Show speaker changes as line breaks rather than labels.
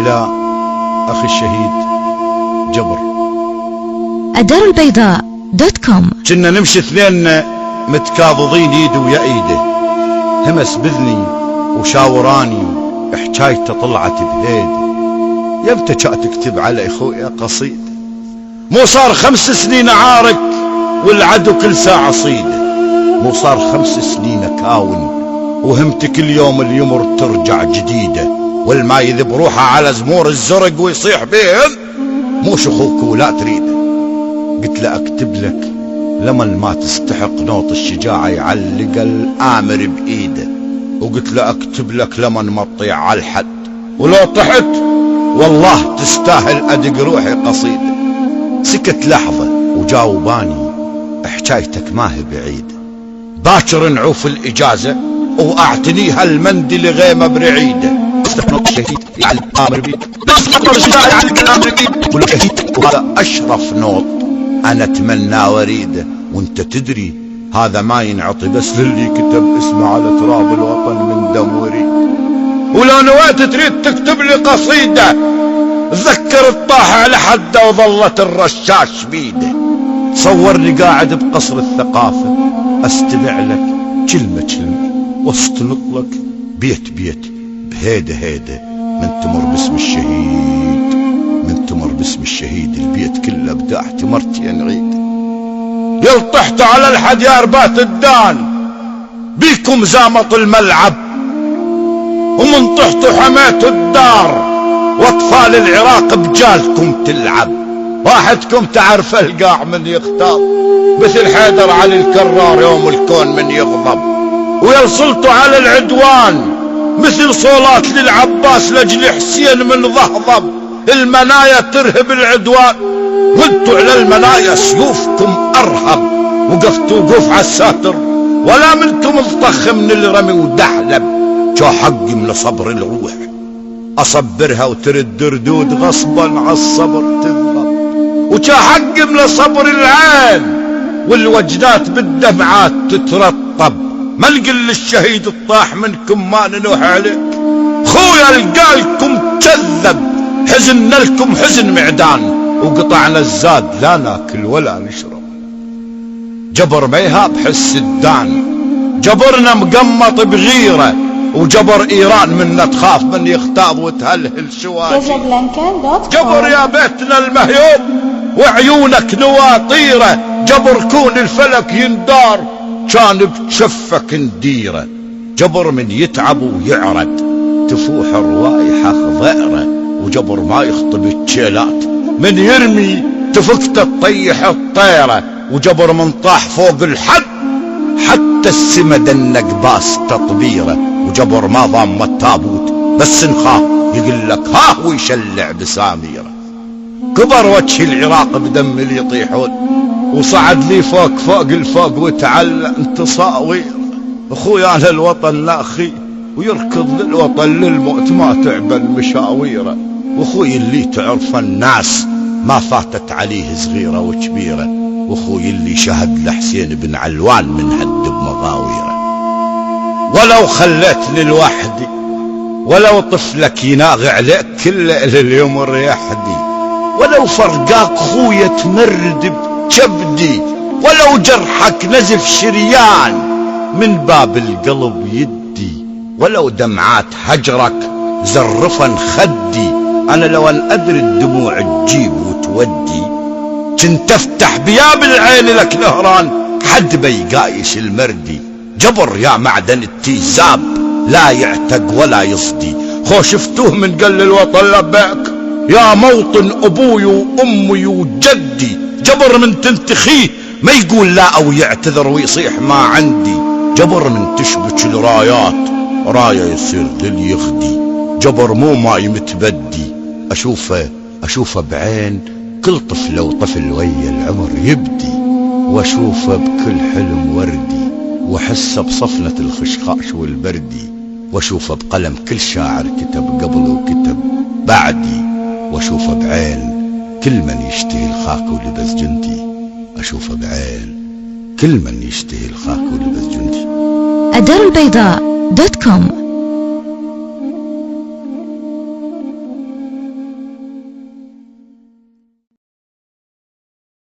إلى أخي الشهيد جبر.
الدار البيضاء .com.
كنا نمشي اثنين متكاظظين ايد ويا ايده، همس بذني وشاوراني حكايته طلعت بهيدي. يمتى جاء تكتب على اخويا قصيدة؟ مو صار 5 سنين عارك والعدو كل ساعة صيده، مو صار 5 سنين اكاون وهمت كل يوم اليمر ترجع جديدة، والما يذب روحه على زمور الزرق ويصيح بيهم مو شخوك ولا تريده. قلت له اكتب لك لمن ما تستحق نوط الشجاعة يعلق الآمر بإيده، وقلت له اكتب لك لمن ما تطيع على الحد ولو طحت والله تستاهل ادق روحي قصيدة. سكت لحظة وجاوباني حكايتك ما هي بعيدة، باكر نعوف الإجازة واعتنيها المندل غيمة برعيدة. وهذا اشرف نوط انا اتمنى واريده، وانت تدري هذا ما ينعطي بس للي كتب اسمه على تراب الوطن من دم وريد. ولو نويت تريد تكتب لي قصيدة ذكر الطاح على حده وظلت الرشاش بيده. تصورني قاعد بقصر الثقافة استمع لك كلمة كلمة واستنط لك بيت بيت بهيدة هيدة من تمر باسم الشهيد، من تمر باسم الشهيد البيت كله بداحتي مرتين عيد. يلطحت على الحد يا ربات الدان بيكم زامط الملعب، ومن طحت وحميت الدار واطفال العراق بجالكم تلعب. واحدكم تعرف القاع من يختار مثل حيدر علي الكرار يوم الكون من يغضب، ويلصلتوا على العدوان مثل صولات للعباس لجل حسين من ضهضب. المنايا ترهب العدوان وانتوا على المنايا سيوفكم ارهب، وقفتوا وقوف على الساتر ولا منكم الطخ من الرمي ودحلب. جو حقي من صبر الروح اصبرها وترد ردود غصبا على الصبر تذهب، وجا حقي من صبر العين والوجدات بالدمعات تترطب. ما نقل للشهيد الطاح منكم ما ننوح عليك، خويا لقالكم كذب حزن لكم حزن معدان، وقطعنا الزاد لا ناكل ولا نشرب. جبر ما يهاب حس الدان، جبرنا مقمط بغيره، وجبر ايران منا تخاف من يختاض وتهلهل شواجي. جبر يا بيتنا المهيوب وعيونك نواطيره، جبر كون الفلك يندار كان بتشفك نديره. جبر من يتعب ويعرد تفوح الروايحة خضيره، وجبر ما يخطب التشيلات من يرمي تفك تطيح الطيرة. وجبر من طاح فوق الحد حتى السما دنق باس تطبيره، وجبر ما ضام التابوت بس نخاف يقول لك ها ويشلع بساميره. كبر وجه العراق بدم اللي يطيحون، وصعد لي فوق فوق الفوق وتعلق انتصاوير. اخويا انا الوطن لا اخي ويركض للوطن للموت ما تعبى المشاويره، واخوي اللي تعرف الناس ما فاتت عليه صغيره وكبيره، واخوي اللي شهد لحسين بن علوان من هد بمغاويره. ولو خليتني لوحدي ولو طفلك يناغ عليك كل ليل اليوم يحدي، ولو فرقاك خويا تمرد بكبدي، ولو جرحك نزف شريان من باب القلب يدي، ولو دمعات هجرك زرفا خدي. انا لو ان ادري الدموع تجيب وتودي كنت افتح بياب العين لك نهران حد بيقايش المردي. جبر يا معدن التيزاب لا يعتق ولا يصدي، خو شفتوه من قل الوطن لبيك يا موطن ابوي وامي وجدي. جبر من تنتخيه ما يقول لا او يعتذر ويصيح ما عندي. جبر من تشبك الرايات راية يصير ذل يخدي. جبر مو ماي متبدي اشوفه بعين كل طفل وطفل ويا العمر يبدي، واشوفه بكل حلم وردي، واحسه بصفنة الخشخاش والبردي، واشوفه بقلم كل شاعر كتب قبل وكتب بعدي، واشوفه بعين كل من يشتهي الخاك ولبس جندي، اشوفه بعين كل من يشتهي الخاك ولبس جندي.
الدار البيضاء .com.